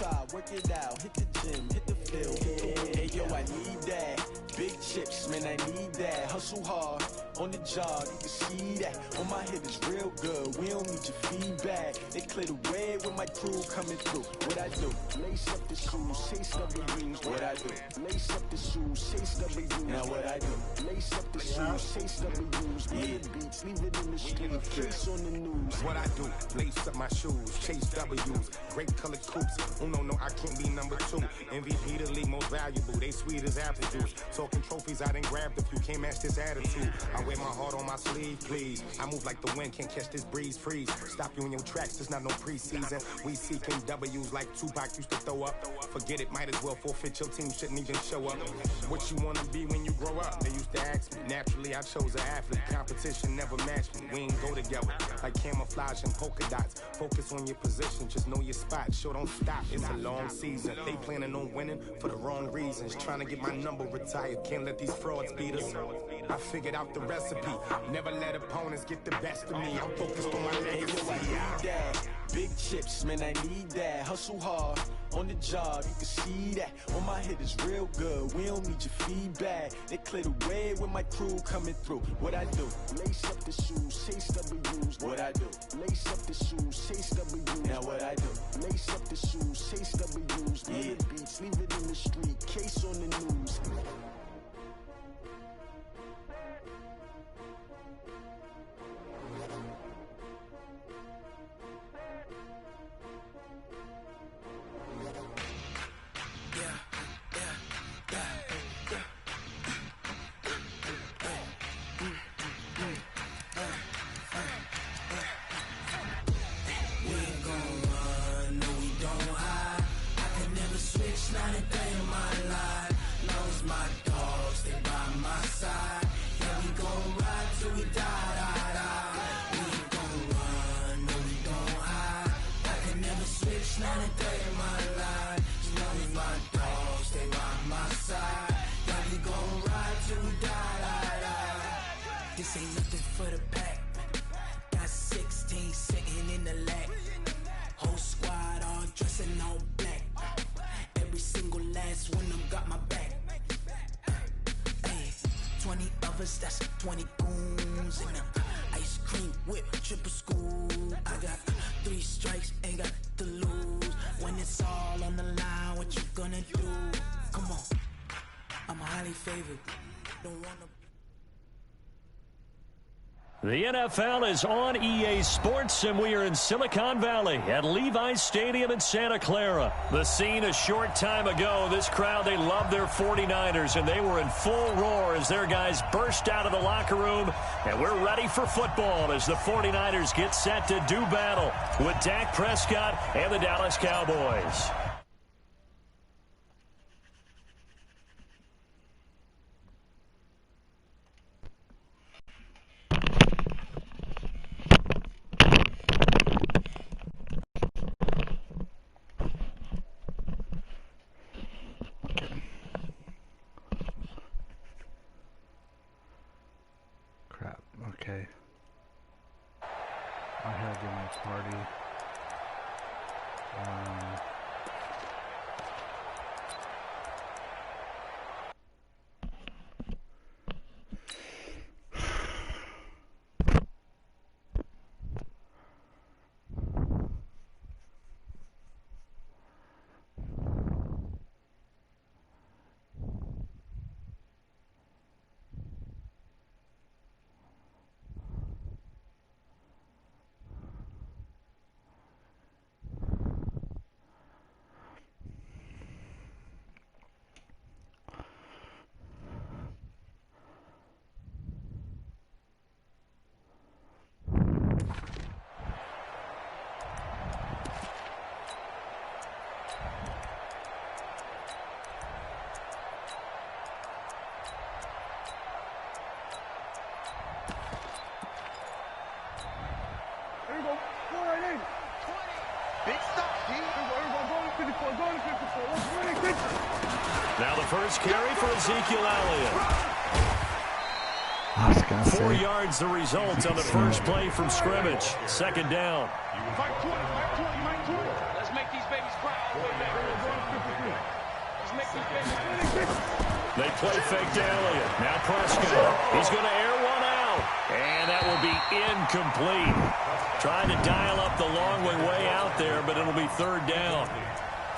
outside, work it out, hit the gym, hit the field. Hey, yo, I need that. Big chips, man, I need that. Hustle hard, on the job, you can see that. On my head is real good, we don't need your feedback. They clear the way with my crew coming through. What I do? Lace up the shoes, chase W's. What I do? Lace up the shoes, chase W's. Now what I do? Lace up the shoes, chase W's. Weird beats, leave it in the street, case on the news. What I do? Lace up my shoes, chase W's. Great colored coops. Oh no, I can't be number 2. MVP the league most valuable. They sweet as apple juice. Talking trophies, I done grabbed a few. Can't match this attitude. I wear my heart on my sleeve, please. I move like the wind, can't catch this breeze, freeze. Stop you in your tracks, there's not no preseason. We seeking W's like Tupac used to throw up. Forget it, might as well forfeit. Your team shouldn't even show up. What you wanna be when you grow up? They used to ask me. Naturally, I chose an athlete. Competition never matched me. We ain't go together like camouflage and polka dots. Focus on your position, just know your spot. Sure, don't stop, it's a long season. They planning on winning for the wrong reasons. Trying to get my number retired. Can't let these frauds beat us. I figured out the recipe. Never let opponents get the best of me. I'm focused on my legacy. I need that. Big chips, man, I need that. Hustle hard, on the job, you can see that. On my head is real good, we don't need your feedback. They clear the way with my crew coming through. What I do? Lace up the shoes, chase W's. What I do? Lace up the shoes, chase W's. Now what I do? Lace up the shoes, chase W's. Weird beats, leave it in the street, case on the news. This ain't nothing for the pack. Got 16 sitting in the lap. Whole squad all dressing all black. Every single last one of them got my back. Hey, 20 of us, that's 20 goons in them. Ice cream whip, triple scoop. I got 3 strikes, ain't got to lose. When it's all on the line, what you gonna do? Come on, I'm highly favored. Don't wanna. The NFL is on EA Sports, and we are in Silicon Valley at Levi's Stadium in Santa Clara. The scene a short time ago, this crowd, they love their 49ers, and they were in full roar as their guys burst out of the locker room. And we're ready for football as the 49ers get set to do battle with Dak Prescott and the Dallas Cowboys. Okay. I had to my party. Now the first carry for Ezekiel Elliott. 4 yards the result on the first play from scrimmage. Second down. Let's make these babies proud. They play fake to Elliott. Now Prescott. He's going to air one out. And that will be incomplete. Trying to dial up the long way out there, but it'll be third down.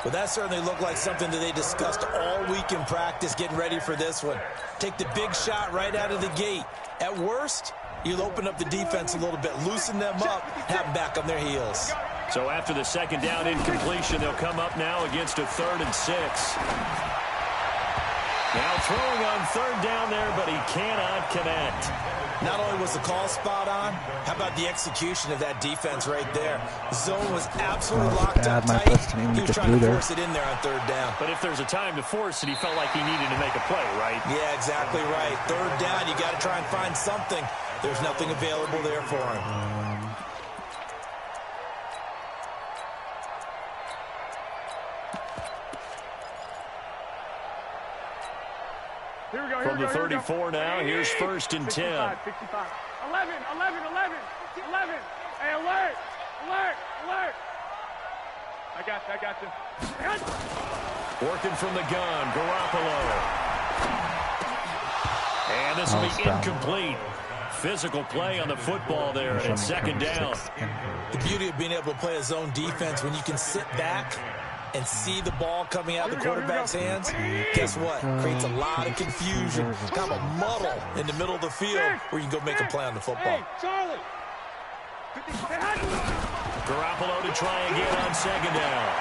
Well, that certainly looked like something that they discussed all week in practice getting ready for this one. Take the big shot right out of the gate. At worst, you'll open up the defense a little bit, loosen them up, have them back on their heels. So after the second down incompletion, they'll come up now against a 3rd and 6. Now throwing on third down there, but he cannot connect. Not only was the call spot on, how about the execution of that defense right there? Zone was absolutely locked up tight. He was trying to force it in there on third down. But if there's a time to force it, he felt like he needed to make a play, right? Yeah, exactly right. Third down, you got to try and find something. There's nothing available there for him. From the 34 now, here's 1st and 10. 65. 11. Hey, alert. I got you. Working from the gun, Garoppolo. And this will be incomplete. Physical play on the football there, and it's 2nd down. The beauty of being able to play a zone defense when you can sit back and see the ball coming out of the quarterback's hands, guess what? Creates a lot of confusion, kind of a muddle in the middle of the field where you can go make a play on the football. Garoppolo to try again on 2nd down.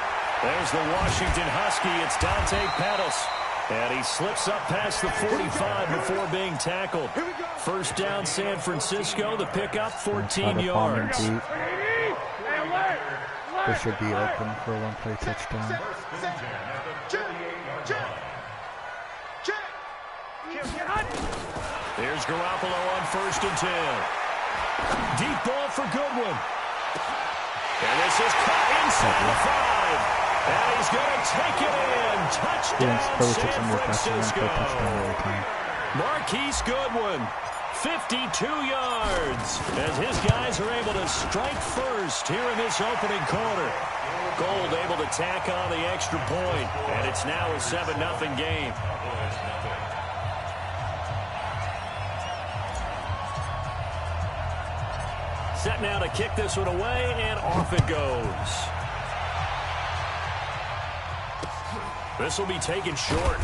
There's the Washington Husky. It's Dante Pettis. And he slips up past the 45 before being tackled. 1st down, San Francisco. The pickup, 14 yards. This should be open for a one-play touchdown. Here's Garoppolo on 1st and 10. Deep ball for Goodwin. And this is caught inside the 5. And he's going to take it in. Touchdown, San Francisco. Marquise Goodwin, 52 yards, as his guys are able to strike first here in this opening quarter. Gold able to tack on the extra point, and it's now a 7-0 game. Set now to kick this one away, and off it goes. This will be taken short.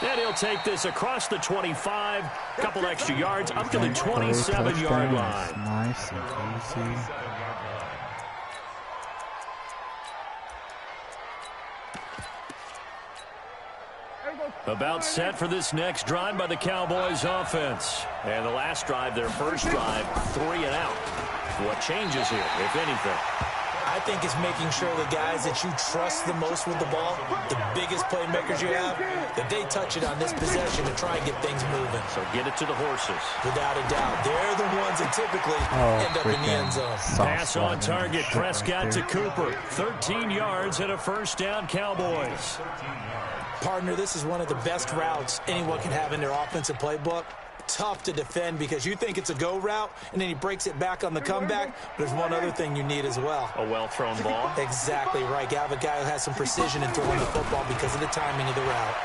And he'll take this across the 25, couple extra yards, up to the 27-yard line. Nice and easy. About set for this next drive by the Cowboys offense. And the last drive, their first drive, 3 and out. What changes here, if anything? I think it's making sure the guys that you trust the most with the ball, the biggest playmakers you have, that they touch it on this possession to try and get things moving. So get it to the horses. Without a doubt. They're the ones that typically end up in the end zone. Pass on target. Prescott to Cooper. 13 yards and a 1st down, Cowboys. Partner, this is one of the best routes anyone can have in their offensive playbook. Tough to defend because you think it's a go route, and then he breaks it back on the comeback. But there's one other thing you need as well. A well-thrown ball. Exactly right. You have a guy who has some precision in throwing the football because of the timing of the route.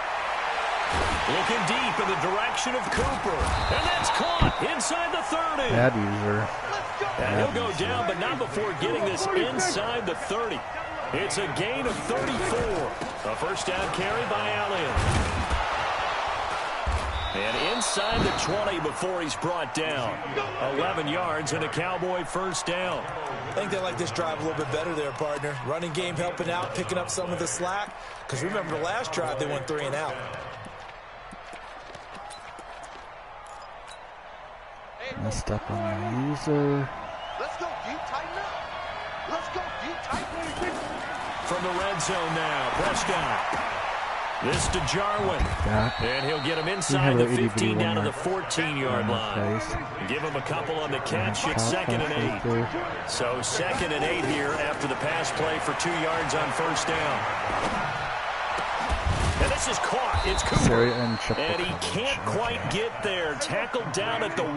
Looking deep in the direction of Cooper. And that's caught inside the 30. Bad user. And he'll go down, but not before getting this inside the 30. It's a gain of 34. A 1st down carry by Elliott. And inside the 20 before he's brought down. 11 yards and a Cowboy 1st down. I think they like this drive a little bit better there, partner. Running game helping out, picking up some of the slack. Because remember the last drive, they went 3 and out. Messed up on the user. Let's go deep, tighten up. Let's go deep, tighten up. From the red zone now, Prescott. This to Jarwin. And he'll get him inside the 15 down to the 14-yard line. Give him a couple on the catch. It's 2nd and 8. So 2nd and 8 here after the pass play for 2 yards on 1st down. And this is caught. It's Cooper. And he can't quite get there. Tackled down at the 1.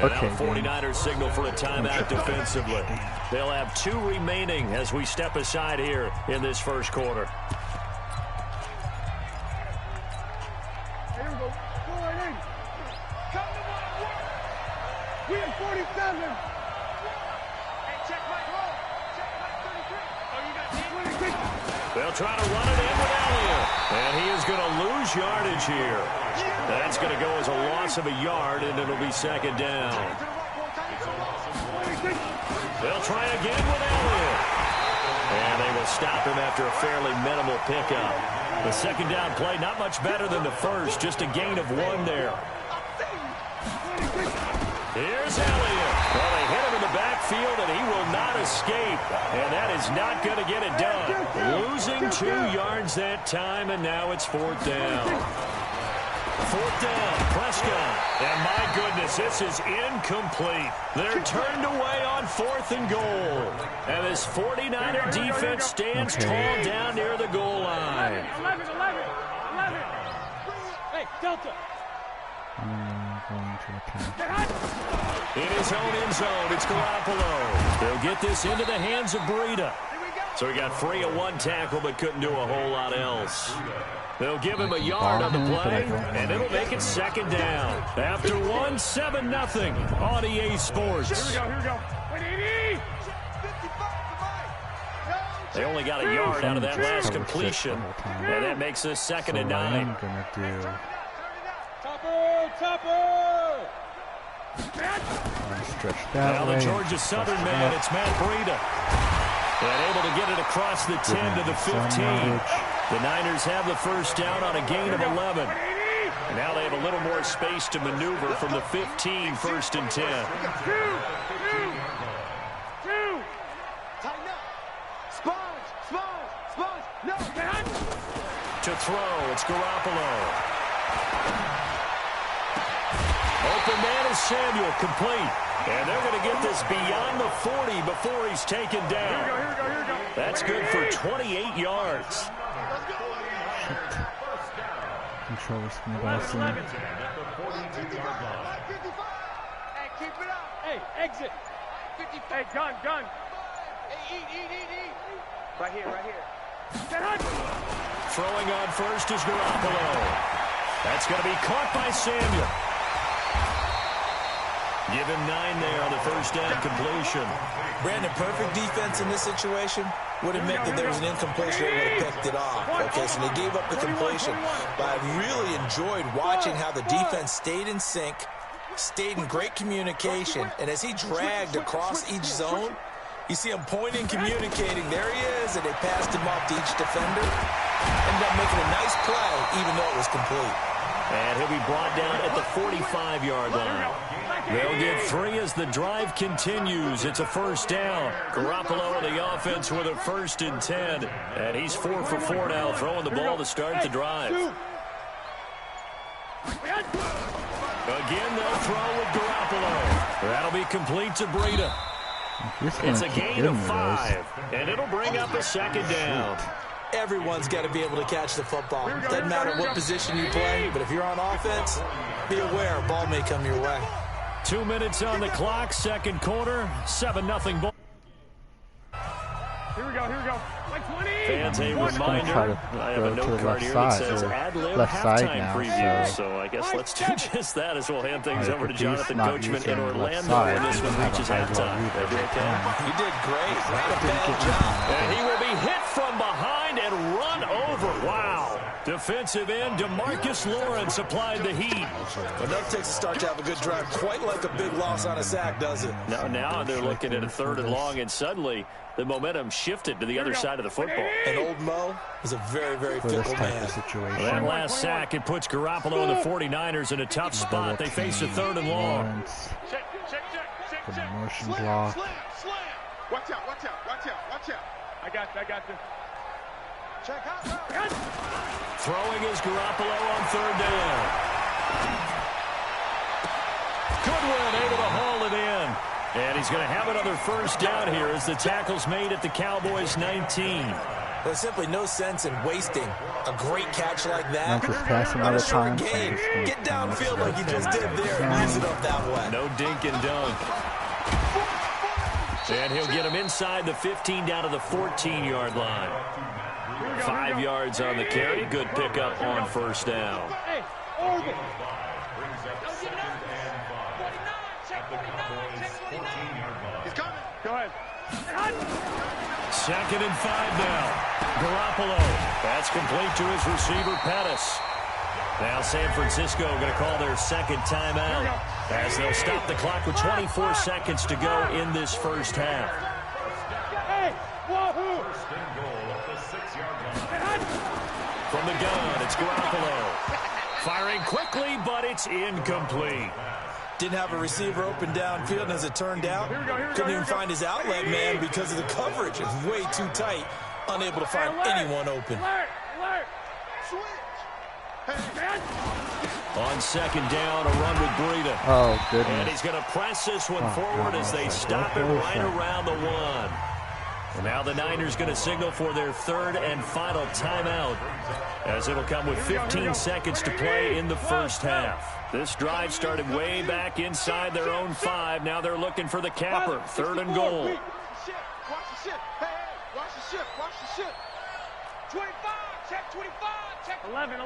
And now the 49ers signal for a timeout defensively. They'll have 2 remaining as we step aside here in this first quarter. Here we go. Go right in. Come to my work. We have 47. Hey, check my roll. Check my 33. Oh, you got 26. They'll try to run it in with Elliott. And he is going to lose yardage here. That's going to go as a loss of a yard, and it'll be second down. They'll try again with Elliott. And they will stop him after a fairly minimal pickup. The second down play, not much better than the first, just a gain of 1 there. Here's Elliott. Well, they hit him in the backfield, and he will not escape. And that is not going to get it done. Losing 2 yards that time, and now it's 4th down. 4th down, Prescott. And my goodness, this is incomplete. They're turned away on 4th and goal. And this 49er defense stands tall down near the goal line. 11. Hey, Delta. Going to attack. In his own end zone, it's Garoppolo. They'll get this into the hands of Breida. So he got free of 1 tackle, but couldn't do a whole lot else. They'll give him a yard on the play, and it'll make it second down. After 1, 7-0 on EA Sports. Here we go. They only got a yard out of that last completion, and that makes this second and 9. I'm going to do... Topper! Stretch that now way. the Georgia Southern man, it's Matt Breida. And able to get it across the 10 to the 15. The Niners have the first down on a gain of 11. And now they have a little more space to maneuver from the 15, 1st and 10. Two. Tighten up. Sponge. No. To throw, it's Garoppolo. Open man is Samuel, complete. And they're going to get this beyond the 40 before he's taken down. Here we go. That's good for 28 yards. Control from Boston. Hey, keep it up. Hey, exit. 50. Hey, gun. Hey, eat. Right here. Throwing on first is Garoppolo. That's going to be caught by Samuel. Give him 9 there on the first down completion. Brandon, perfect defense in this situation would have meant that there was an incompletion that would have picked it off. Okay, so they gave up the completion. But I really enjoyed watching how the defense stayed in sync, stayed in great communication, and as he dragged across each zone, you see him pointing, communicating. There he is, and they passed him off to each defender. Ended up making a nice play, even though it was complete. And he'll be brought down at the 45-yard line. They'll get 3 as the drive continues. It's a first down. Garoppolo and the offense with a 1st and 10. And he's 4 for 4 now, throwing the ball to start the drive. Again, they'll throw with Garoppolo. That'll be complete to Breida. It's a gain of 5, and it'll bring up a second down. Everyone's got to be able to catch the football. Doesn't matter what position you play, but if you're on offense, be aware a ball may come your way. 2 minutes on the clock, second quarter, 7-0 ball. Here we go. Like 20. Fans, a reminder, I have a note card here that says ad-lib halftime preview, so I guess let's do just that as we'll hand things over to Jonathan Coachman in Orlando when this one reaches halftime. You did great. Not a bad job. And he will be hit from behind and run over. Wow. Defensive end DeMarcus Lawrence applied the heat. Enough takes a start to have a good drive. Quite like a big loss on a sack, does it? Now they're looking at a 3rd and long, and suddenly the momentum shifted to the other side of the football. And old Mo is a very, very fickle man. Situation. That last sack, it puts Garoppolo and the 49ers in a tough spot. They face a 3rd and long. Check. The motion block. Slam. Watch out. I got this. Check out. Throwing is Garoppolo on 3rd down. Goodwin able to haul it in. And he's going to have another first down here as the tackle's made at the Cowboys' 19. There's simply no sense in wasting a great catch like that. Just pass him On all a the short time. game, get downfield like he just did there and use it up that way. No dink and dunk. And he'll get him inside the 15 down to the 14-yard line. 5 yards on the carry. Good pickup on first down. Go ahead. 2nd and 5 now. Garoppolo. That's complete to his receiver, Pettis. Now San Francisco going to call their second timeout as they'll stop the clock with 24 seconds to go in this first half. From the gun, it's Garoppolo. Firing quickly, but it's incomplete. Didn't have a receiver open downfield, and as it turned out, couldn't even find his outlet man because of the coverage. It was way too tight, unable to find anyone open. On second down, a run with Breida. Oh, goodness. And he's going to press this one forward as they stop it right around the 1. And now the Niners going to signal for their third and final timeout, as it'll come with 15 seconds to play in the first half. This drive started way back inside their own 5. Now they're looking for the capper. 3rd and goal. Watch the ship. Hey, watch the ship. Watch the ship. 25. Check 25. Check 11.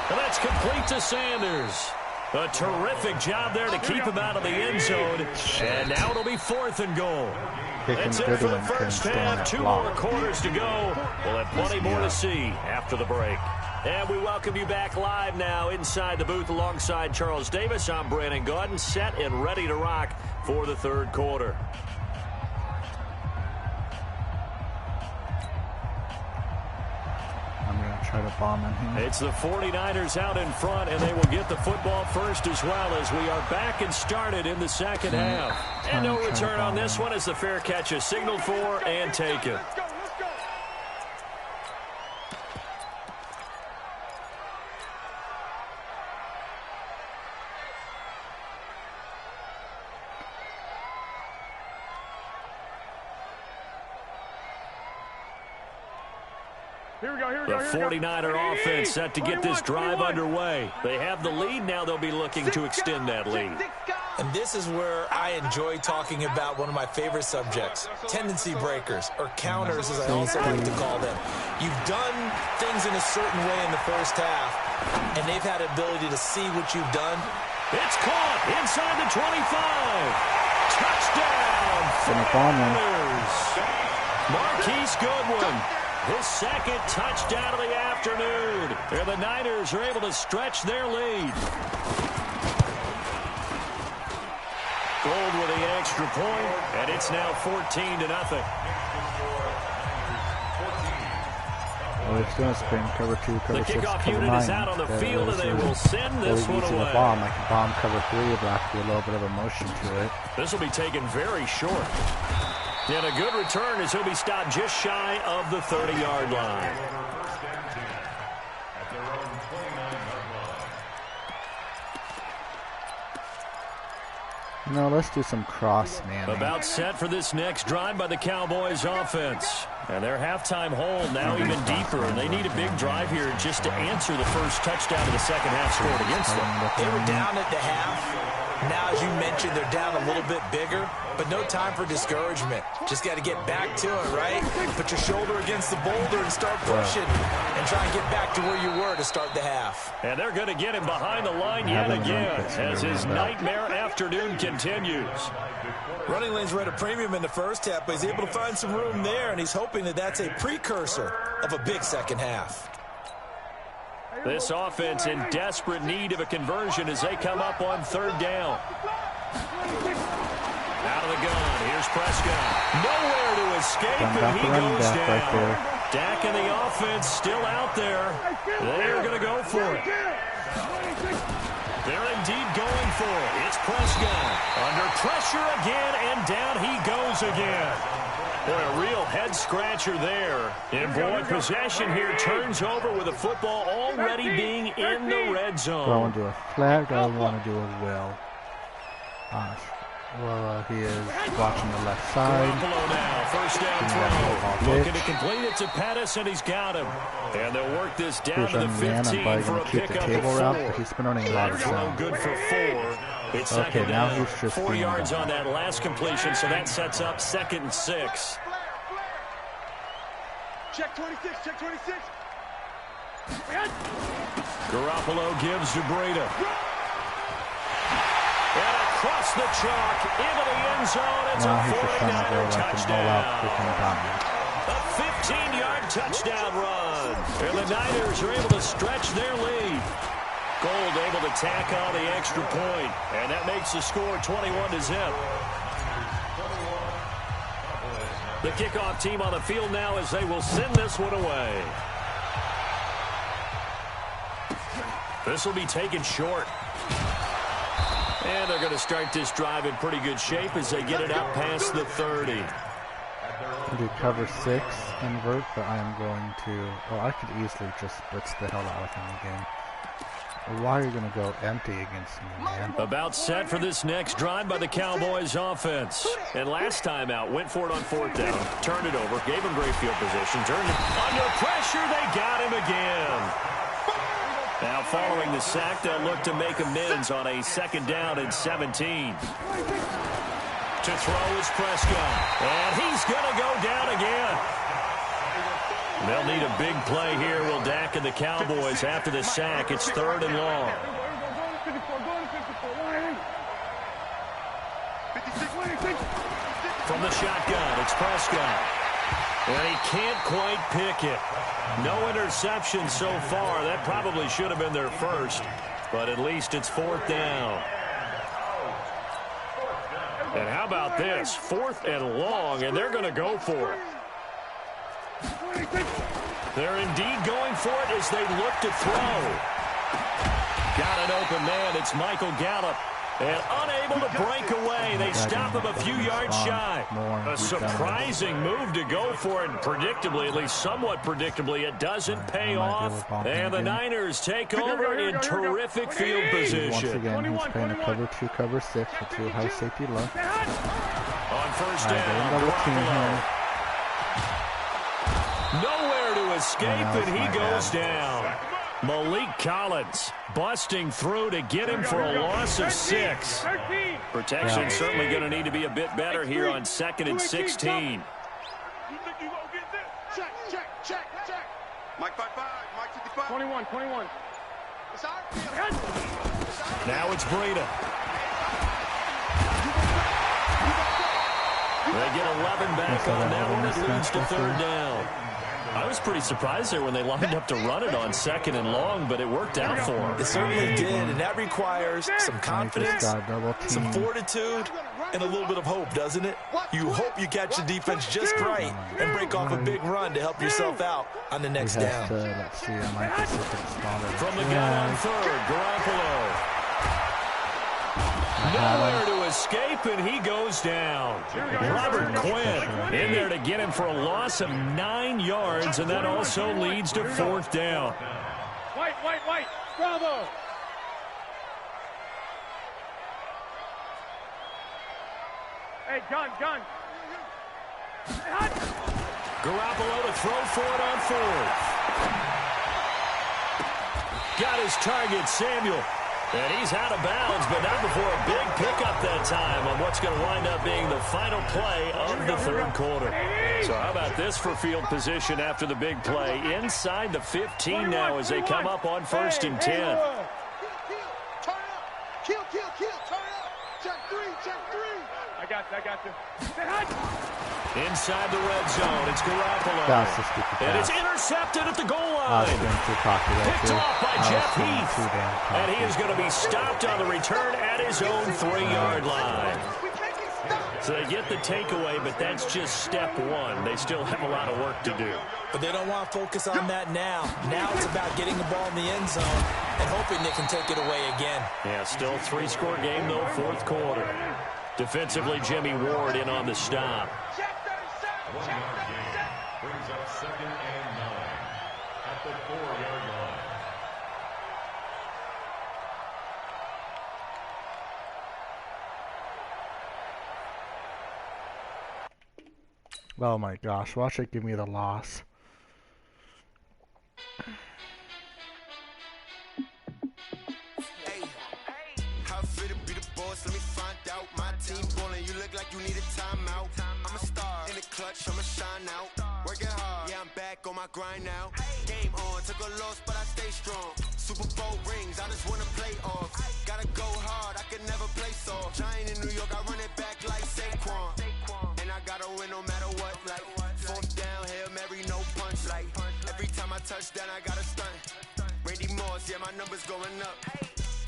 And that's complete to Sanders. A terrific job there to keep him out of the end zone. And now it'll be 4th and goal. That's it for the first half. 2 more quarters to go. We'll have plenty more to see after the break. And we welcome you back live now inside the booth alongside Charles Davis. I'm Brandon Gaudin, set and ready to rock for the third quarter. Try to bomb in here. It's the 49ers out in front, and they will get the football first as well, as we are back and started in the second half. And no return on this one as the fair catch is signaled for and taken. The 49er offense set to get this drive underway. They have the lead. Now they'll be looking to extend that lead. And this is where I enjoy talking about one of my favorite subjects, tendency breakers, or counters as I also like to call them. You've done things in a certain way in the first half, and they've had the ability to see what you've done. It's caught inside the 25. Touchdown, 49ers. Marquise Goodwin. His second touchdown of the afternoon. And the Niners are able to stretch their lead. Gold with the extra point, and it's now 14-0. Well, it's going to spin cover 2, cover 6, the kickoff cover unit 9. is out on the field, and they will send this one away. The bomb, like a bomb cover 3, but have to be a little bit of a motion to it. This will be taken very short. And a good return as he'll be stopped just shy of the 30-yard line. No, let's do some cross, man. About set for this next drive by the Cowboys offense. And their halftime hole now even deeper. And they need a big drive here just to answer the first touchdown of the second half scored against them. They were down at the half. Now, as you mentioned, they're down a little bit bigger, but no time for discouragement. Just got to get back to it, right? Put your shoulder against the boulder and start pushing and try and get back to where you were to start the half. And they're going to get him behind the line yet again as his nightmare afternoon continues. Running lanes were at a premium in the first half, but he's able to find some room there, and he's hoping that that's a precursor of a big second half. This offense in desperate need of a conversion as they come up on third down. Out of the gun, here's Prescott. Nowhere to escape, and he goes down. Right, Dak and the offense still out there. They're going to go for it. They're indeed going for it. It's Prescott. Under pressure again, and down he goes again. Boy, a real head-scratcher there. And, boy, possession here turns over with the football already being in the red zone. Do I want to do a flat or do I want to do a will? Well, he is watching the left side. Garoppolo now, first down throw. Looking to complete it to Pettis, and he's got him. And they'll work this down to the 15 for a pickup of 4. Route, he's been running a lot of sound. Good for 4. It's second now down. He's just 4 yards on that last completion, so that sets up 2nd and 6. Check 26, check 26. Garoppolo gives to Breida. And across the chalk into the end zone. It's a 49er touchdown. A 15-yard touchdown run. And the Niners are able to stretch their lead. Gold able to tack on the extra point. And that makes the score 21-0. The kickoff team on the field now as they will send this one away. This will be taken short. And they're going to start this drive in pretty good shape as they get it out past the 30. Do cover 6 invert, but I am going to... Well, I could easily just blitz the hell out of him again. Why are you going to go empty against me, man? About set for this next drive by the Cowboys offense. And last time out, went for it on 4th down, turned it over, gave him great field position, turned it under pressure, they got him again. Now following the sack, they'll look to make amends on a 2nd down and 17. To throw is Prescott. And he's going to go down again. They'll need a big play here, will Dak and the Cowboys after the sack. It's 3rd and long. From the shotgun, it's Prescott. And he can't quite pick it. No interception so far. That probably should have been their first. But at least it's 4th down. And how about this? 4th and long, and they're going to go for it. They're indeed going for it as they look to throw. Got an open man. It's Michael Gallup. And unable to break away. They stop him a few yards shy. A surprising move to go for it. And predictably, at least somewhat predictably, it doesn't pay off. And the Niners take over in terrific field position. Once again, he's playing a cover 2, cover 6 with 2 high safety look. On first down, nowhere to escape, and he goes down. Malik Collins busting through to get him for a loss of 6. Protection certainly going to need to be a bit better here on 2nd and 16. Check. Mike 5-5, Mike 55. 21. Now it's Breida. They get 11 back on that one. It leads to 3rd down. I was pretty surprised there when they lined up to run it on 2nd and long, but it worked out for them. It certainly did, and that requires some confidence, some fortitude, and a little bit of hope, doesn't it? You hope you catch the defense just right and break off a big run to help yourself out on the next down. Let's see, I might just From the gun on 3rd, Garoppolo. Nowhere to escape, and he goes down. Robert Quinn in there to get him for a loss of 9 yards, and that also leads to 4th down. White. Bravo. Hey, gun. Garoppolo to throw for it on 4th. Got his target, Samuel. And he's out of bounds, but not before a big pickup that time on what's going to wind up being the final play of the 3rd quarter. So how about this for field position after the big play? Inside the 15 now as they come up on 1st and 10. Turn up. Kill. Turn up. Check 3. I got you. Inside the red zone, it's Garoppolo. And it's intercepted at the goal line. Picked off by Jeff Heath. And he is going to be stopped on the return at his own 3-yard line. So they get the takeaway, but that's just step 1. They still have a lot of work to do. But they don't want to focus on that now. Now it's about getting the ball in the end zone and hoping they can take it away again. Yeah, still 3-score game, though, 4th quarter. Defensively, Jimmy Ward in on the stop. Brings up 2nd and 9 at the 4-yard line. Oh my gosh, watch it give me the loss. Hey, how fit to be the boss? Let me find out. My team ballin', you look like you need a timeout. I'm a star in the clutch, I'ma shine out. Working hard, yeah, I'm back on my grind now. Game on, took a loss, but I stay strong. Super Bowl rings, I just wanna play off. Gotta go hard, I can never play soft. Giant in New York, I run it back like Saquon. And I gotta win no matter what, like fourth down, Hail Mary, no punch. Like every time I touch down, I gotta stunt. Randy Moss, yeah, my numbers going up.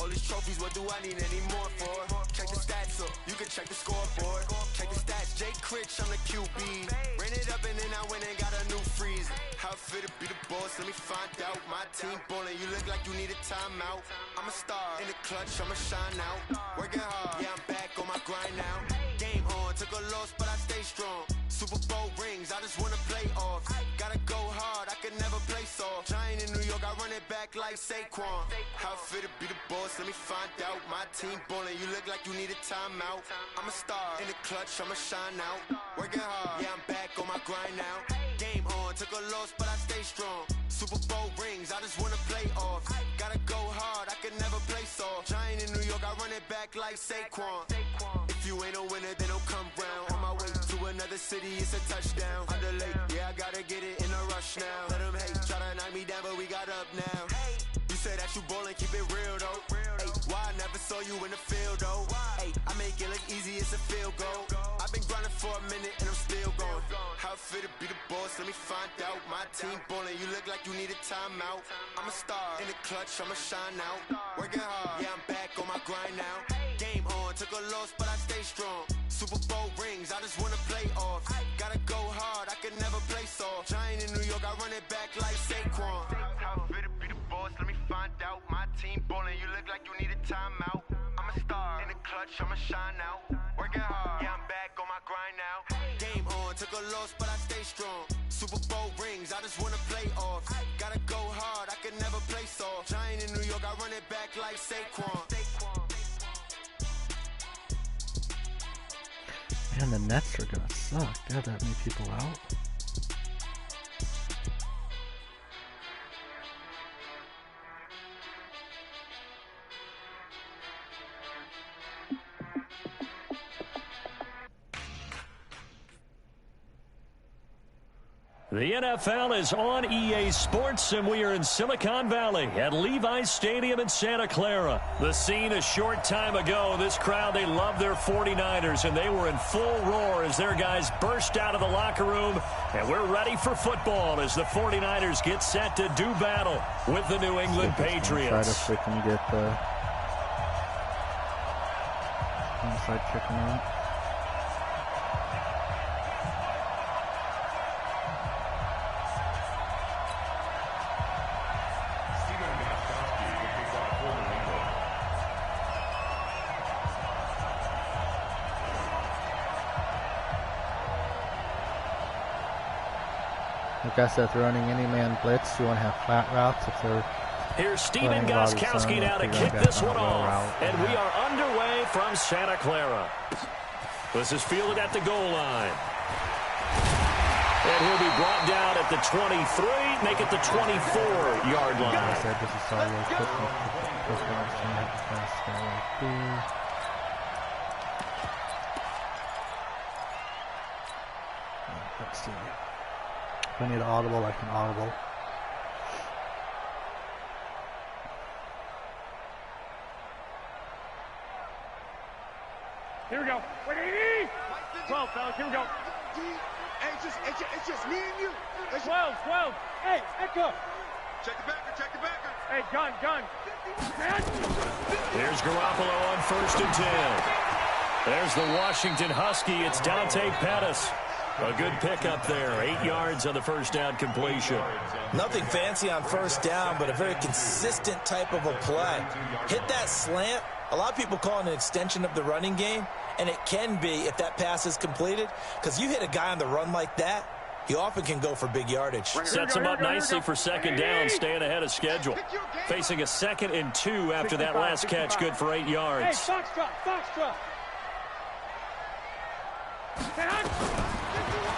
All these trophies, what do I need any more for? Check the stats up, you can check the scoreboard. Check the stats, Jay Critch, I'm the QB. Ran it up and then I went and got a new freeze. How fit to be the boss, let me find out. My team ballin', you look like you need a timeout. I'm a star in the clutch, I'ma shine out. Working hard, yeah, I'm back on my grind now. Game on, took a loss, but I stay strong. Super Bowl rings, I just wanna play off. Gotta go hard, I can never play soft. Giant in New York, I run it back like Saquon. How fit to be the boss, let me find out. My team ballin', you look like you need a timeout. I'm a star in the clutch, I'ma shine out. Working hard, yeah, I'm back on my grind now. Game on, took a loss, but I stay strong. Super Bowl rings, I just wanna play off. Gotta go hard, I can never play soft. Giant in New York, I run it back like Saquon. If you ain't a winner, then don't come round. On my way to another city, it's a touchdown. Underlay, yeah, I gotta get it in a rush now. Let them hate, try to knock me down, but we got up now. You say that you ballin', keep it real though. Hey, why I never saw you in the field though? Hey, I make it look easy, it's a field goal. I've been grinding for a minute and I'm still going. How fit to be the boss, let me find out. My team ballin', you look like you need a timeout. I'm a star in the clutch, I'ma shine out. Working hard, yeah, I'm back on my grind now. Game on, took a loss, but I stay strong. Super Bowl rings, I just wanna play off. Gotta go hard, I can never play soft. Giant in New York, I run it back like Saquon. How fit to be the boss, let me find out. My team ballin', you look like you need a timeout. I'm a star in the clutch, I'ma shine out. Working hard, yeah, I'm back on my grind now. Game on, took a loss, but I stay strong. Super Bowl rings, I just wanna play off. Gotta go hard, I can never play soft. Giant in New York, I run it back like Saquon. Man, the Nets are gonna suck. They have that many people out. The NFL is on EA Sports, and we are in Silicon Valley at Levi Stadium in Santa Clara. The scene a short time ago. This crowd, they love their 49ers, and they were in full roar as their guys burst out of the locker room. And we're ready for football as the 49ers get set to do battle with the New England Patriots. Try to freaking get the inside chicken out. Like I said, if they're running any man blitz, you want to have flat routes. If they're here's Steven Gostkowski now to kick this one off. And we are underway from Santa Clara. This is fielded at the goal line. And he'll be brought down at the 23, make it the 24-yard line. Like I said, this is all real quick. Let's see. If I need an audible, I can audible. Here we go. 12, fellas, here we go. Hey, it's just me and you. 12. Hey, Echo. Check the backer. Hey, gun. There's Garoppolo on 1st and 10. There's the Washington Husky. It's Dante Pettis. A good pickup there. 8 yards on the first down completion. Nothing fancy on first down, but a very consistent type of a play. Hit that slant. A lot of people call it an extension of the running game, and it can be if that pass is completed, because you hit a guy on the run like that, he often can go for big yardage. Sets him up nicely for second down, staying ahead of schedule. Facing a 2nd and 2 after that last catch, good for 8 yards. Hey, Foxtrot.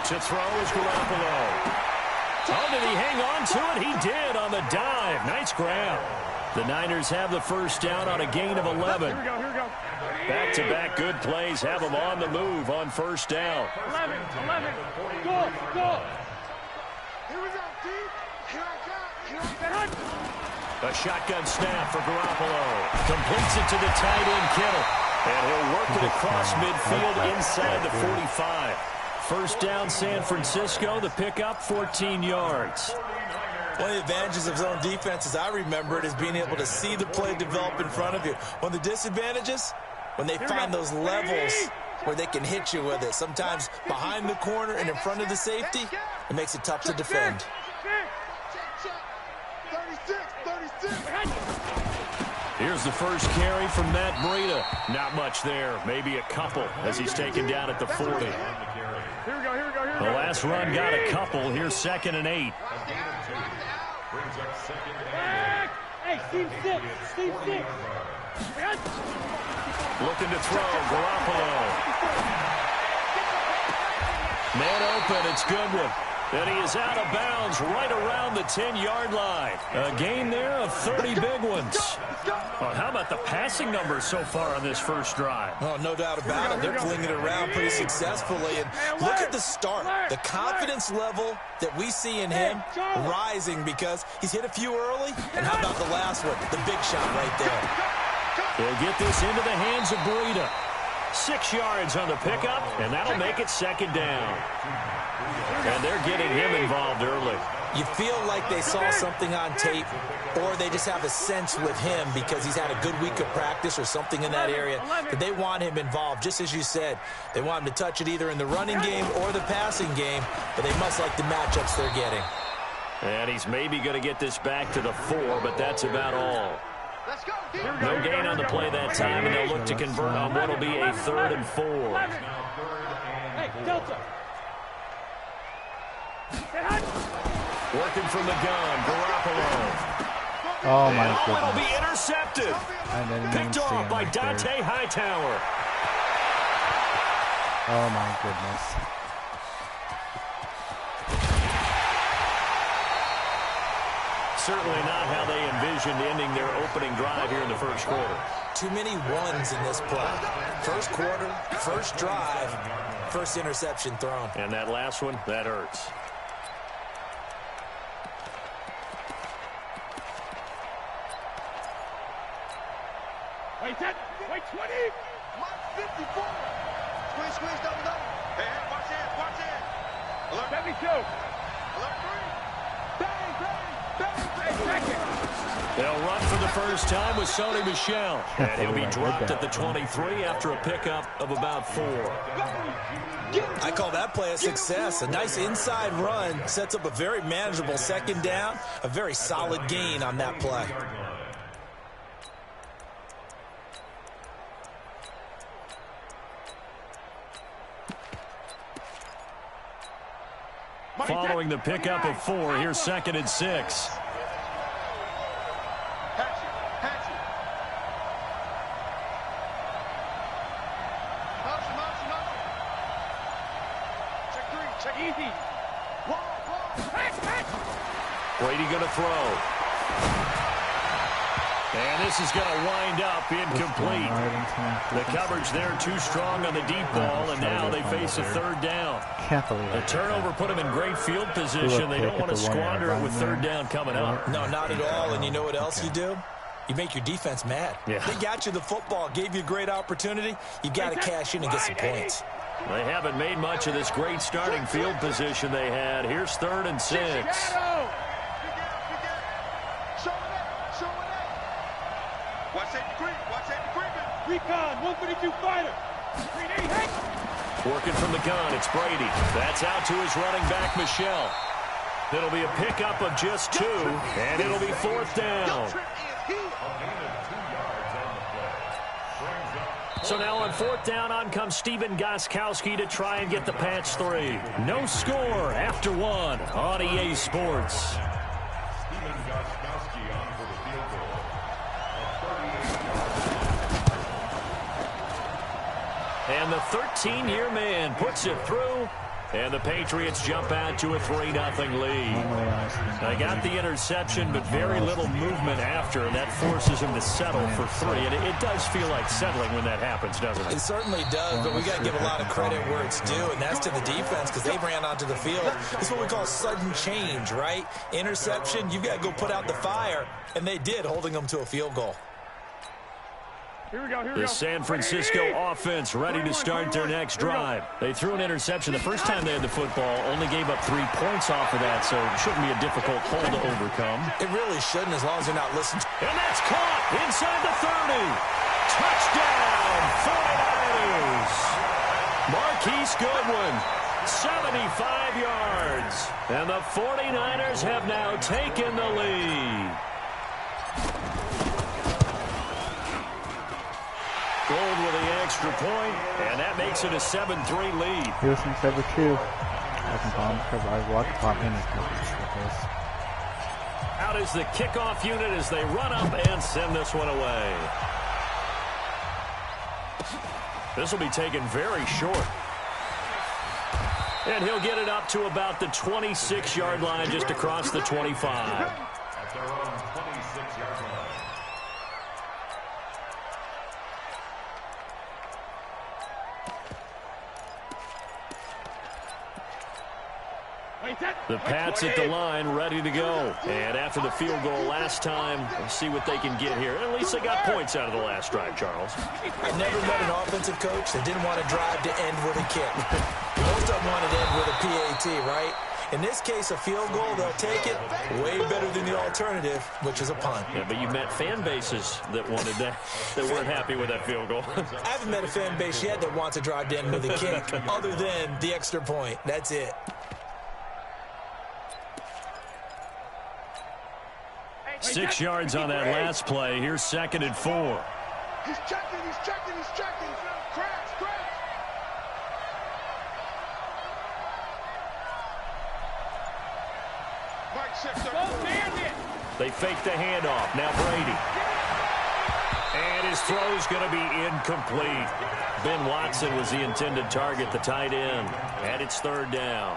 To throw is Garoppolo. Oh, did he hang on to it? He did on the dive. Nice grab. The Niners have the first down on a gain of 11. Here we go. Back-to-back good plays have them on the move on first down. 11. Go. Here we go, deep. Here I come. A shotgun snap for Garoppolo. Completes it to the tight end, Kittle. And he'll work it across midfield inside the 45. First down, San Francisco. The pickup, 14 yards. One of the advantages of zone defense, as I remember it, is being able to see the play develop in front of you. One of the disadvantages, when they find those levels where they can hit you with it. Sometimes behind the corner and in front of the safety, it makes it tough to defend. 36. Here's the first carry from Matt Breida. Not much there, maybe a couple as he's taken down at the 40. Here we go. The last run got a couple. Here's 2nd and 8. Hey, team 6. Looking to throw, Garoppolo. Man open, it's Goodwin. And he is out of bounds right around the 10-yard line. A gain there of 30 big ones. Well, how about the passing numbers so far on this first drive? Oh, no doubt about it. They're flinging it around pretty successfully. And look at the start. The confidence level that we see in him rising because he's hit a few early. And how about the last one? The big shot right there. They'll get this into the hands of Breida. 6 yards on the pickup, and that'll make it 2nd down. And they're getting him involved early. You feel like they saw something on tape, or they just have a sense with him because he's had a good week of practice or something in that area that they want him involved. Just as you said, they want him to touch it either in the running game or the passing game, but they must like the matchups they're getting. And he's maybe going to get this back to the 4, but that's about all. No gain on the play that time, and they'll look to convert on what will be a 3rd and 4. Hey, Delta. Working from the gun, Garoppolo. Oh my It'll be goodness. intercepted. I didn't even Picked see off him by right there. Dante Hightower. Oh my goodness. Certainly not how they envisioned ending their opening drive here in the first quarter. Too many ones in this play. First quarter, first drive, first interception thrown. And that last one, that hurts. Wait, 20. Mark 54. Squeeze, double. Hey, watch it. Alert. 72. Alert 3. Bang. They'll run for the first time with Sony Michel. And he'll be dropped at the 23 after a pickup of about 4. I call that play a success. A nice inside run sets up a very manageable 2nd down. A very solid gain on that play. Following the pickup of 4, here's 2nd and 6. Hatch it. Motion. Check 3. Easy. Brady going to throw. And this is going to wind up incomplete. The coverage there too strong on the deep ball, and now they face a 3rd down. Can't believe The it. turnover put them in great field position. They don't want to squander it with 3rd down coming up. No, not at all. And you know what else you do? You make your defense mad. Yeah. They got you the football, gave you a great opportunity. You got to cash in and get some points. They haven't made much of this great starting field position they had. Here's 3rd and 6. Watch safety creeping. Recon, 152 fighter. Working from the gun, it's Brady. That's out to his running back, Michel. It'll be a pickup of just 2, and it'll be 4th down. So now on 4th down, on comes Stephen Gostkowski to try and get the patch 3. No score after 1 on EA Sports. And the 13-year man puts it through, And the Patriots jump out to a 3-0 lead. They got the interception, but very little movement after, and that forces them to settle for 3. And it does feel like settling when that happens, doesn't it? It certainly does, but we got to give a lot of credit where it's due, and that's to the defense because they ran onto the field. It's what we call sudden change, right? Interception, you've got to go put out the fire, and they did, holding them to a field goal. Here we go. The San Francisco offense ready to start their next drive. They threw an interception the first time they had the football, only gave up 3 points off of that, so it shouldn't be a difficult hole to overcome. It really shouldn't, as long as they're not listening. And that's caught inside the 30. Touchdown, 49ers. Marquise Goodwin, 75 yards. And the 49ers have now taken the lead. Gold with the extra point, and that makes it a 7-3 lead. Houston cover 2. I can bomb cover. I want to bomb any coverage with this. Out is the kickoff unit as they run up and send this one away. This will be taken very short. And he'll get it up to about the 26-yard line, just across the 25. At their own 26-yard line. The Pats at the line, ready to go. And after the field goal last time, we'll see what they can get here. At least they got points out of the last drive, Charles. I've never met an offensive coach that didn't want to drive to end with a kick. Most of them wanted to end with a PAT, right? In this case, a field goal, they'll take it way better than the alternative, which is a punt. Yeah, but you met fan bases that wanted that weren't happy with that field goal. I haven't met a fan base yet that wants to drive to end with a kick, other than the extra point. That's it. Six yards on that last play. Here's 2nd and 4. He's checking. Crash. They fake the handoff. Now Brady. And his throw's going to be incomplete. Ben Watson was the intended target, the tight end. And it's 3rd down.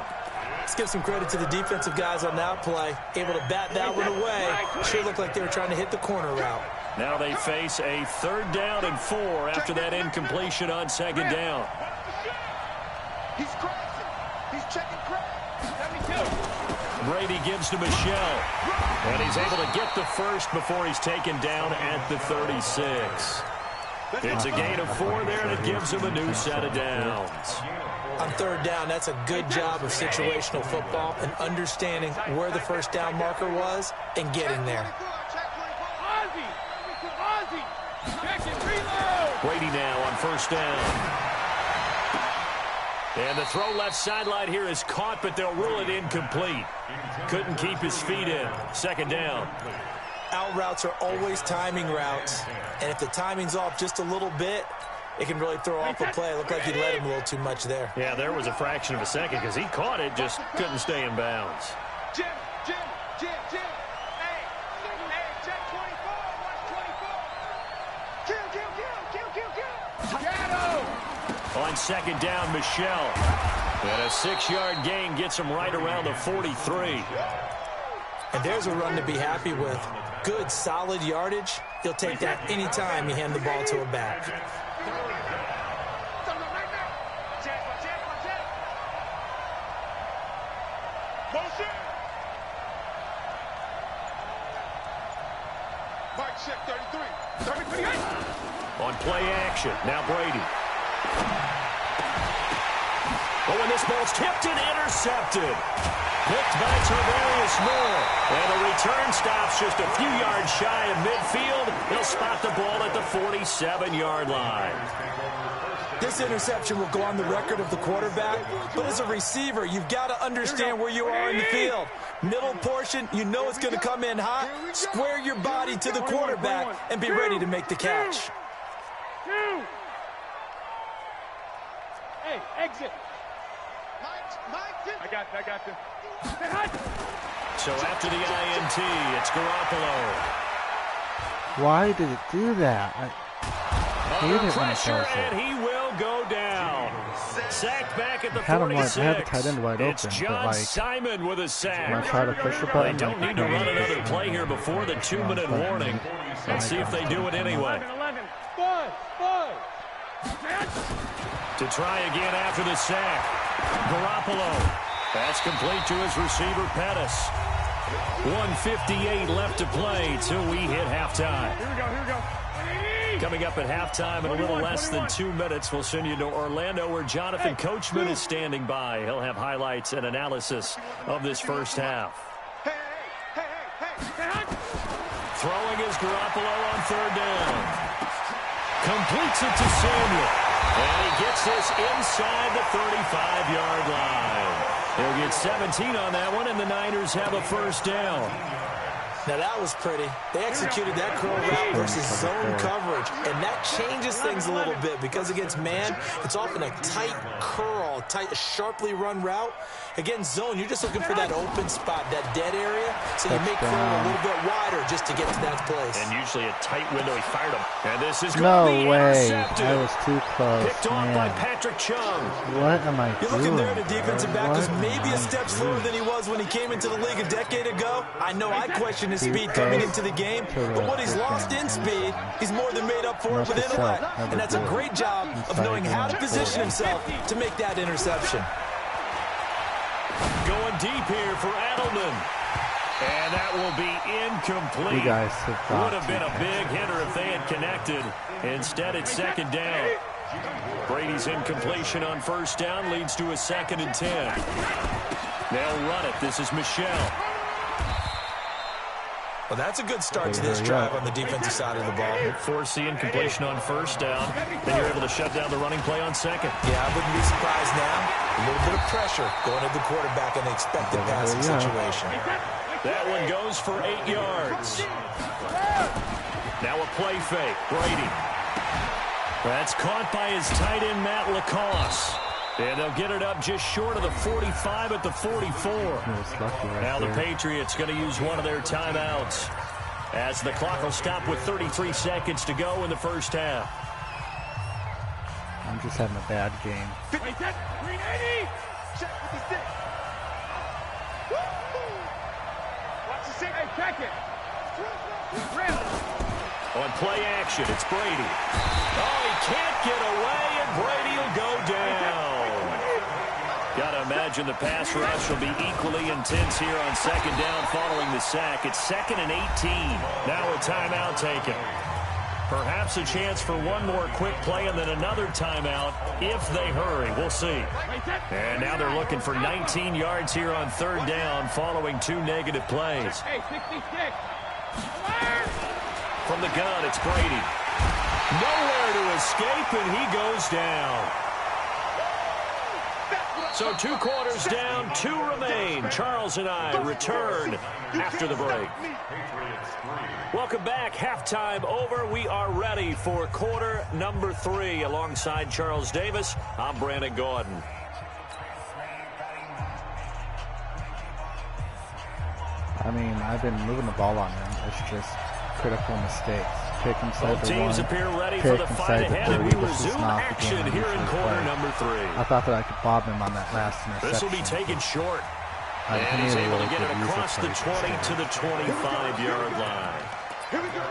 Let's give some credit to the defensive guys on that play. Able to bat that one away. Sure looked like they were trying to hit the corner route. Now they face a 3rd down and 4 after that incompletion on 2nd down. He's crossing. He's checking crash. 72. Brady gives to Michelle. And he's able to get the first before he's taken down at the 36. It's a gain of 4 there, and it gives him a new set of downs. On 3rd down, that's a good job of situational football and understanding where the first down marker was and getting there. Brady now on 1st down. And the throw left sideline here is caught, but they'll rule it incomplete. Couldn't keep his feet in. 2nd down. Out routes are always timing routes, and if the timing's off just a little bit, it can really throw off a play. It looked like he led him a little too much there. Yeah, there was a fraction of a second because he caught it, just couldn't stay in bounds. Jim. Hey, check 24. Watch 24. Kill. On 2nd down, Michelle. And a 6-yard gain gets him right around the 43. And there's a run to be happy with. Good, solid yardage. He'll take that anytime you hand the ball to a back. Mike check 33. On play action, now Brady. Oh, and this ball's tipped and intercepted. Picked by Tavarius Moore. And the return stops just a few yards shy of midfield. He'll spot the ball at the 47-yard line. This interception will go on the record of the quarterback, but as a receiver, you've got to understand where you are in the field. Middle portion, you know it's going to come in hot. Square your body to the quarterback and be ready to make the catch. Hey, exit. I got this. So after the INT, it's Garoppolo. Why did it do that? Under pressure, and he will go down. Sacked back at the 46. I had the tight end wide It's open, John but like, Simon with a when I sack. try to push the They button, don't need to run another play here before the 2-minute warning. Let's see if they do it anyway. 11. 5. To try again after the sack. Garoppolo. That's complete to his receiver, Pettis. 1:58 left to play till we hit halftime. Here we go. Coming up at halftime in a little less than 2 minutes, we'll send you to Orlando where Jonathan Coachman is standing by. He'll have highlights and analysis of this first half. Throwing is Garoppolo on third down. Completes it to Samuel. And he gets this inside the 35-yard line. He'll get 17 on that one, and the Niners have a first down. Now that was pretty. They executed that curl route versus zone coverage, and that changes things a little bit because against man, it's often a tight curl, sharply run route. Against zone, you're just looking for that open spot, that dead area, so you make curl a little bit wider just to get to that place. And usually a tight window. He fired him. And this is No going to be way. intercepted. I was too close. Picked off by Patrick Chung. What am I You're doing? looking there at a defensive back who's maybe a step slower doing? than he was when he came into the league a decade ago. I know I question his speed coming into the game, but what he's lost in speed, he's more than made up for it with intellect. And that's a great job of knowing how to position himself to make that interception. Going deep here for Edelman. And that will be incomplete. You guys would have been a big hitter if they had connected. Instead, it's second down. Brady's incompletion on first down leads to a 2nd and 10. They'll run it. This is Michelle. Well, that's a good start to this drive on the defensive side of the ball. Force the incompletion on first down. Then you're able to shut down the running play on second. Yeah, I wouldn't be surprised now. A little bit of pressure going at the quarterback in the expected passing situation. That one goes for 8 yards. Now a play fake. Brady. That's caught by his tight end, Matt Lacoste. And they'll get it up just short of the 45 at the 44. Now the Patriots going to use one of their timeouts as the clock will stop with 33 seconds to go in the first half. I'm just having a bad game. Wait, that 380. Check with the stick. Watch the stick. Hey, check it. On play action, it's Brady. Oh, he can't get away, and Brady will go down. Got to imagine the pass rush will be equally intense here on second down following the sack. It's 2nd and 18. Now a timeout taken. Perhaps a chance for one more quick play and then another timeout if they hurry. We'll see. And now they're looking for 19 yards here on third down following 2 negative plays. Hey, 66. From the gun, it's Brady. Nowhere to escape, and he goes down. So 2 quarters down, 2 remain. Charles and I return after the break. Welcome back. Halftime over. We are ready for quarter number 3. Alongside Charles Davis, I'm Brandon Gordon. I mean, I've been moving the ball on him. It's just critical mistakes. Pick inside Both the teams one, appear ready pick for the fight inside the ahead, and we 30. This is resume not the action game I here in usually quarter play. number 3. I thought that I could bob him on that last interception. This will be taken short. I And he's really able to get it could use across the 20 to the 25-yard line. Here we go.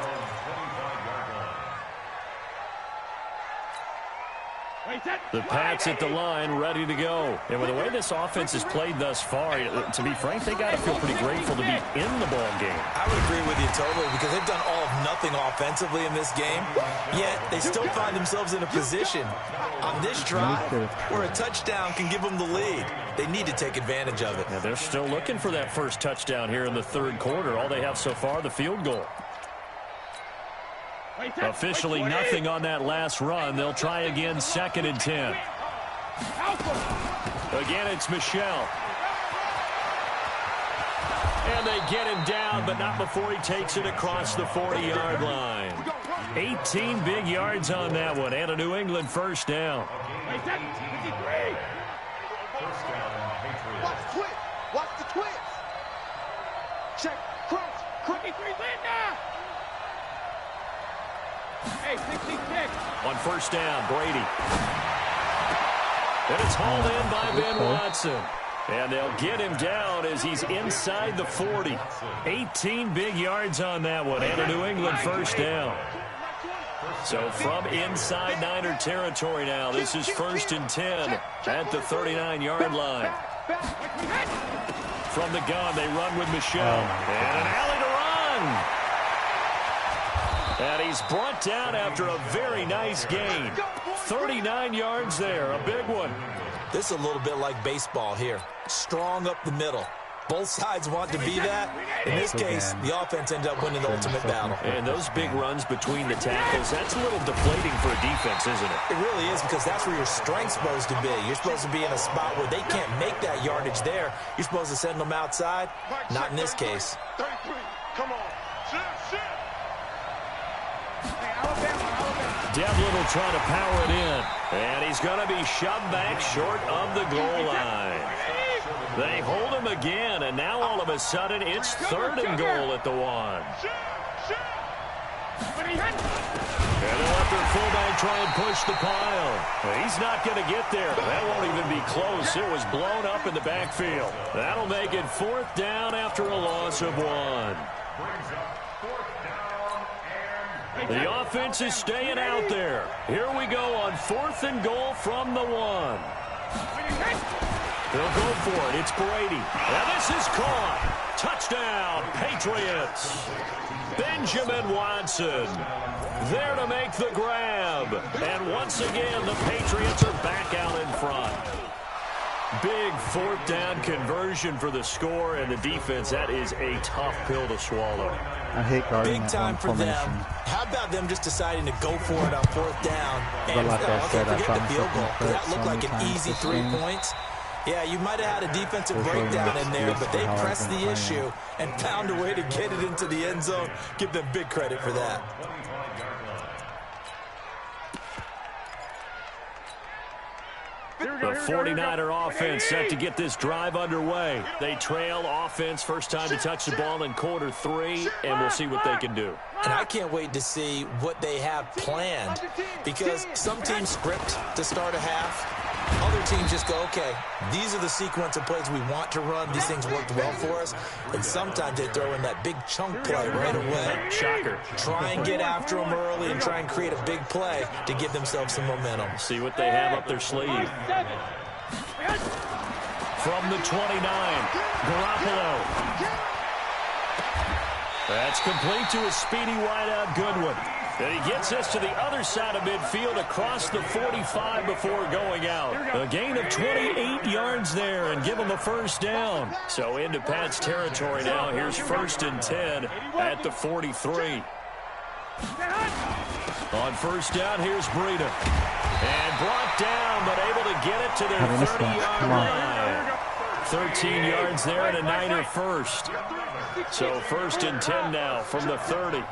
The Pats at the line, ready to go. And with the way this offense has played thus far, to be frank, they got to feel pretty grateful to be in the ball game. I would agree with you totally because they've done all of nothing offensively in this game, yet they still find themselves in a position on this drive where a touchdown can give them the lead. They need to take advantage of it. Now they're still looking for that first touchdown here in the third quarter. All they have so far, the field goal. Officially nothing on that last run. They'll try again, 2nd and 10. Again, it's Michelle. And they get him down, but not before he takes it across the 40-yard line. 18 big yards on that one, and a New England first down. Watch the twist. Watch the twist. Check. Crunch. 23 Linda. Hey, 66. On first down, Brady. And it's hauled in by Ben Watson. And they'll get him down as he's inside the 40. 18 big yards on that one, and a New England first down. So from inside Niner territory now, this is 1st and 10 at the 39-yard line. From the gun, they run with Michelle. And an alley to run. And he's brought down after a very nice gain. 39 yards there, a big one. This is a little bit like baseball here. Strong up the middle. Both sides want to be that. In this case, the offense ended up winning the ultimate battle. And those big runs between the tackles, that's a little deflating for a defense, isn't it? It really is, because that's where your strength's supposed to be. You're supposed to be in a spot where they can't make that yardage there. You're supposed to send them outside. Not in this case. 33. Come on. Shit. Devlin will try to power it in. And he's going to be shoved back short of the goal line. They hold him again, and now all of a sudden it's 3rd and goal at the 1. And they'll let their fullback try and push the pile. He's not going to get there. That won't even be close. It was blown up in the backfield. That'll make it 4th down after a loss of 1. The offense is staying out there. Here we go on 4th and goal from the 1. They'll go for it. It's Brady. And this is caught. Touchdown, Patriots. Benjamin Watson there to make the grab. And once again, the Patriots are back out in front. Big 4th down conversion for the score, and the defense, that is a tough pill to swallow. I hate guarding Big time for them. How about them just deciding to go for it on 4th down? And like I said, forget the I field goal. so That looked like an easy 3 points. Yeah, you might have had a defensive breakdown in there, but they pressed the issue and found a way to get it into the end zone. Give them big credit for that. The 49er offense set to get this drive underway. They trail offense first time to touch the ball in quarter 3, and we'll see what they can do. And I can't wait to see what they have planned, because some teams script to start a half. Other teams just go, okay, these are the sequence of plays we want to run. These things worked well for us. And sometimes they throw in that big chunk play right away. Shocker. Try and get after them early and try and create a big play to give themselves some momentum. See what they have up their sleeve. From the 29, Garoppolo. That's complete to a speedy wideout Goodwin. And he gets us to the other side of midfield across the 45 before going out. A gain of 28 yards there and give him a first down. So into Pat's territory now. Here's 1st and 10 at the 43. On first down, here's Breida. And brought down, but able to get it to their 30-yard line. 13 yards there and a Niner first. So 1st and 10 now from the 30.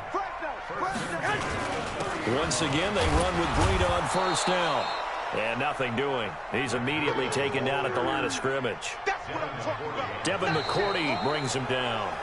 Once again, they run with Breida on first down. And nothing doing. He's immediately taken down at the line of scrimmage. Devin McCourty brings him down.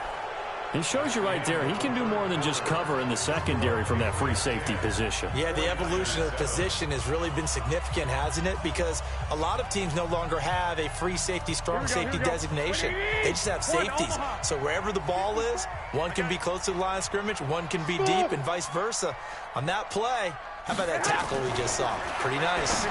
He shows you right there, he can do more than just cover in the secondary from that free safety position. Yeah, the evolution of the position has really been significant, hasn't it? Because a lot of teams no longer have a free safety, strong safety designation. They just have safeties. So wherever the ball is, one can be close to the line of scrimmage, one can be deep, and vice versa. On that play, how about that tackle we just saw? Pretty nice.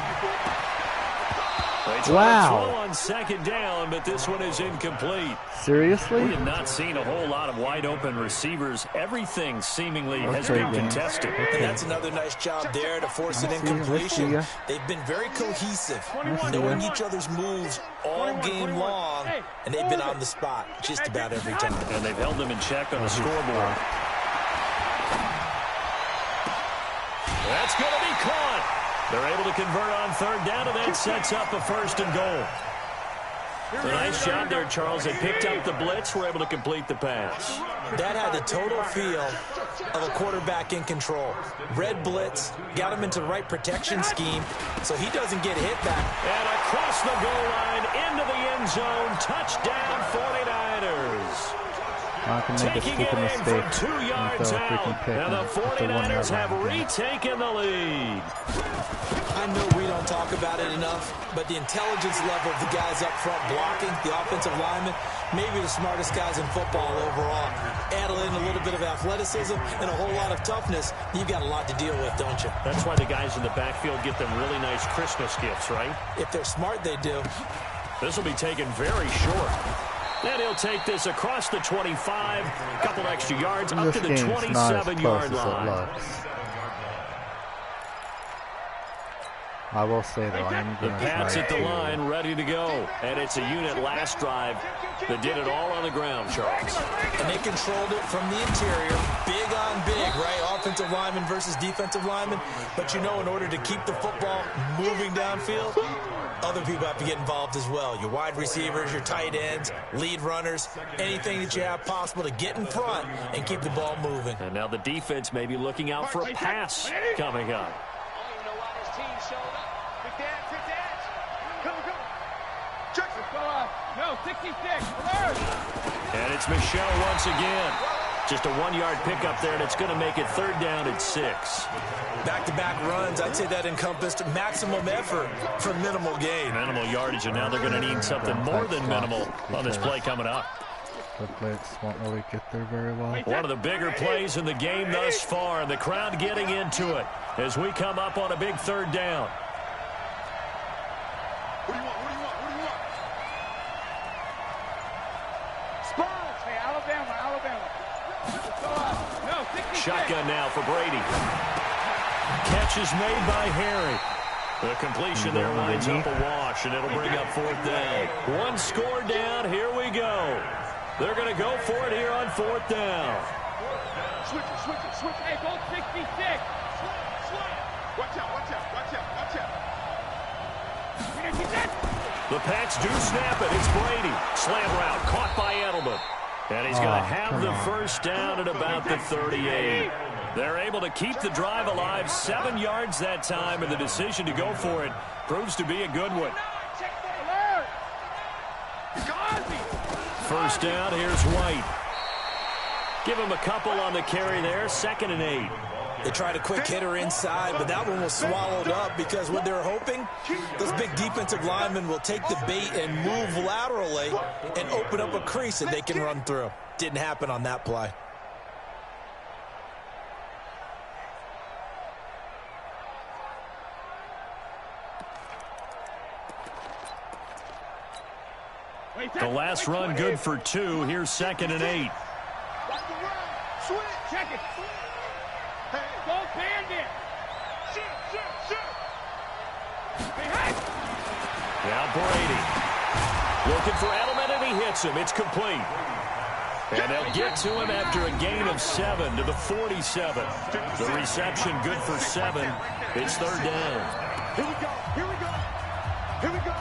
Wow. Throw on 2nd down, but this one is incomplete. Seriously? We have not seen a whole lot of wide open receivers. Everything seemingly has been contested. And that's another nice job there to force an incompletion. They've been very cohesive, knowing each other's moves all game long, and they've been on the spot just about every time. And they've held them in check on the scoreboard. That's going to be caught. They're able to convert on 3rd down, and that sets up a 1st and goal. A nice job there, Charles. They picked up the blitz, were able to complete the pass. That had the total feel of a quarterback in control. Red blitz, got him into the right protection scheme, so he doesn't get hit back. And across the goal line, into the end zone, touchdown 49ers. Not going to make a stupid mistake and throw a freaking pick. And the 49ers have retaken the lead. I know we don't talk about it enough, but the intelligence level of the guys up front blocking, the offensive linemen, maybe the smartest guys in football overall. Add in a little bit of athleticism and a whole lot of toughness, you've got a lot to deal with, don't you? That's why the guys in the backfield get them really nice Christmas gifts, right? If they're smart, they do. This will be taken very short. Then he'll take this across the 25, a couple extra yards, up to the 27-yard line. I will say, though, I am going to try Pats at the line, ready to go. And it's a unit last drive that did it all on the ground, Charles. And they controlled it from the interior, big on big, right? Offensive lineman versus defensive lineman. But, you know, in order to keep the football moving downfield, other people have to get involved as well. Your wide receivers, your tight ends, lead runners, anything that you have possible to get in front and keep the ball moving. And now the defense may be looking out for a pass coming up. No, 66. Alert. And it's Michelle once again. Just a 1-yard pickup there, and it's going to make it 3rd down and 6. Back-to-back runs, I'd say that encompassed maximum effort for minimal gain. Minimal yardage, and now they're going to need something more than minimal on this play coming up. The blitz won't really get there very well. One of the bigger plays in the game thus far, and the crowd getting into it as we come up on a big 3rd down. What do you want? What do you want? What do you want? Spurs. Hey, Alabama, Alabama. No, 66. Shotgun now for Brady. Catch is made by Harry. The completion there winds up a wash, and it'll bring up 4th down. 1 score down. Here we go. They're going to go for it here on 4th down. Switch it, switch it, switch it. Hey, go 66. Watch out, watch out, watch out, watch out. The Pats do snap it. It's Brady. Slam route caught by Edelman. And he's going to have the 1st down at about the 38. They're able to keep the drive alive. 7 yards that time, and the decision to go for it proves to be a good one. 1st down, here's White. Give him a couple on the carry there, 2nd and 8. They tried a quick hitter inside, but that one was swallowed up because what they're hoping, those big defensive linemen will take the bait and move laterally and open up a crease that they can run through. Didn't happen on that play. The last run good for 2. Here's 2nd and 8. Check it. Don't band it. Now Brady. Looking for Edelman, and he hits him. It's complete. And they'll get to him after a gain of 7 to the 47. The reception good for 7. It's 3rd down. Here we go. Here we go. Here we go.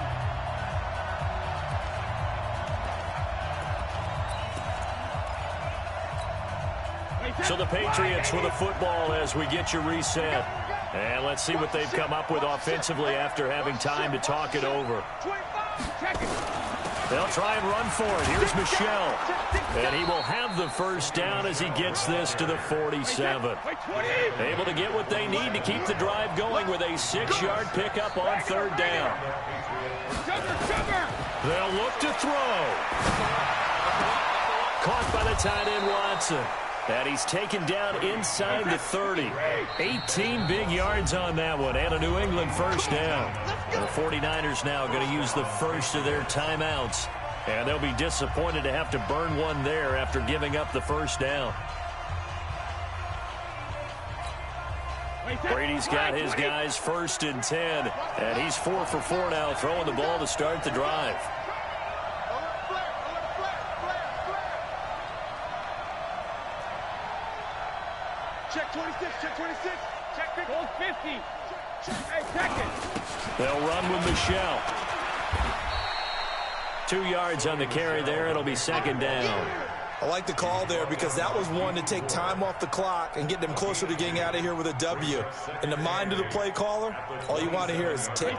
So the Patriots with a football as we get you reset. And let's see what they've come up with offensively after having time to talk it over. They'll try and run for it. Here's Michelle. And he will have the 1st down as he gets this to the 47. Able to get what they need to keep the drive going with a 6-yard pickup on 3rd down. They'll look to throw. Caught by the tight end Watson. And he's taken down inside the 30. 18 big yards on that one, and a New England 1st down. The 49ers now going to use the first of their timeouts. And they'll be disappointed to have to burn one there after giving up the 1st down. Brady's got his guys 1st and 10. And he's 4 for 4 now, throwing the ball to start the drive. Check 26, check 26, check 50. Goal 50. Hey, check it. They'll run with Michelle. 2 yards on the carry there. It'll be 2nd down. I like the call there because that was one to take time off the clock and get them closer to getting out of here with a W. In the mind of the play caller, all you want to hear is tick,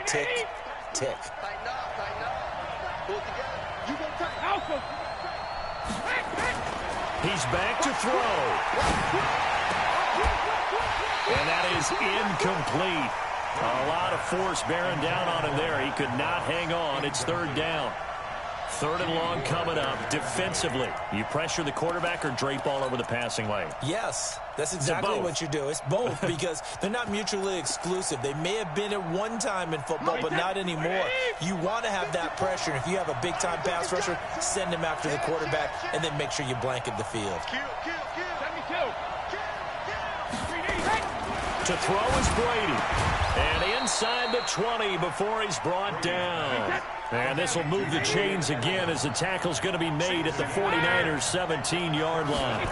tick, tick. You go tight. Alpha. He's back to throw. And that is incomplete. A lot of force bearing down on him there. He could not hang on. It's third down. Third and long coming up. Defensively, you pressure the quarterback or drape all over the passing lane? Yes, that's exactly what you do. It's both because they're not mutually exclusive. They may have been at one time in football, but not anymore. You want to have that pressure. If you have a big-time pass rusher, send him after the quarterback, and then make sure you blanket the field. To throw is Brady. And inside the 20 before he's brought down. And this will move the chains again as the tackle's going to be made at the 49ers' 17-yard line.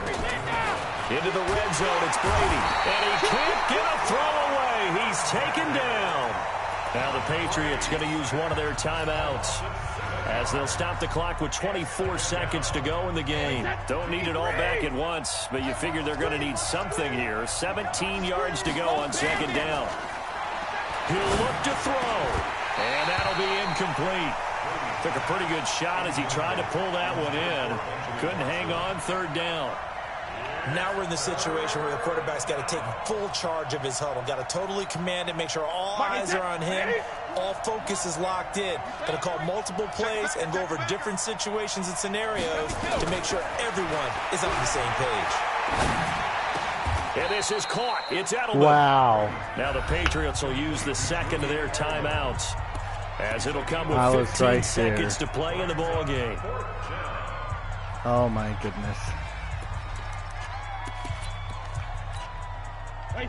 Into the red zone, it's Brady. And he can't get a throw away. He's taken down. Now the Patriots going to use one of their timeouts as they'll stop the clock with 24 seconds to go in the game. Don't need it all back at once, but you figure they're going to need something here. 17 yards to go on second down. He'll look to throw, and that'll be incomplete. Took a pretty good shot as he tried to pull that one in. Couldn't hang on, third down. Now we're in the situation where the quarterback's got to take full charge of his huddle. Got to totally command it, make sure all eyes are on him. All focus is locked in. Got to call multiple plays and go over different situations and scenarios to make sure everyone is on the same page. And this is caught. It's Edelman. Wow. Now the Patriots will use the second of their timeouts as it'll come with 15 seconds to play in the ball game. Oh, my goodness.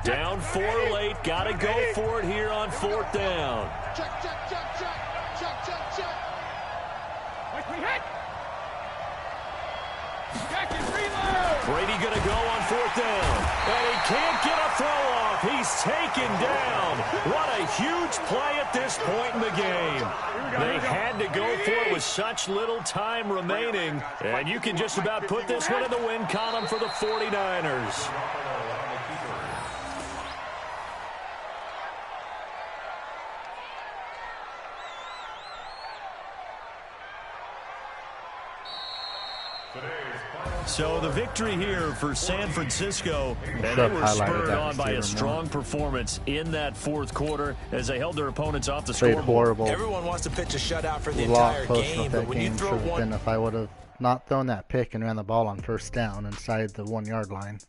Down 4 late. Got to go for it here on fourth down. Check. Like we hit. Check and reload. Brady going to go on fourth down. And he can't get a throw off. He's taken down. What a huge play at this point in the game. They had to go for it with such little time remaining. And you can just about put this one in the win column for the 49ers. So the victory here for San Francisco, and they were spurred on by a strong performance in that fourth quarter as they held their opponents off the scoreboard. Horrible. Everyone wants to pitch a shutout for the entire game, but when you throw one... If I would have not thrown that pick and ran the ball on first down inside the 1 yard line.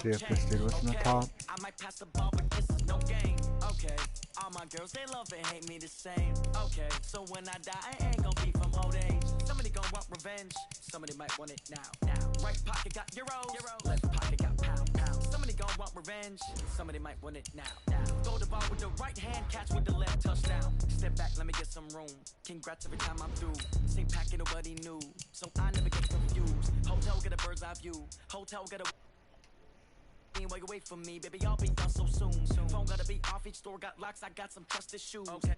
See if this dude was in the top. I might pass the ball, but this is no game. Okay, all my girls, they love and hate me the same. Okay, so when I die, I ain't gonna be from old age. Somebody gonna want revenge, somebody might want it now. Right pocket got euros, left pocket got pound. Somebody gonna want revenge, somebody might want it now. Throw the ball with the right hand, catch with the left, touchdown. Step back, let me get some room. Congrats every time I'm through. Same packet, nobody knew, so I never get confused. Hotel get a bird's eye view. Hotel get a... While you wait for me, baby, I'll be done so soon. Phone gotta be off, each store got locks, I got some trusted shoes. Okay.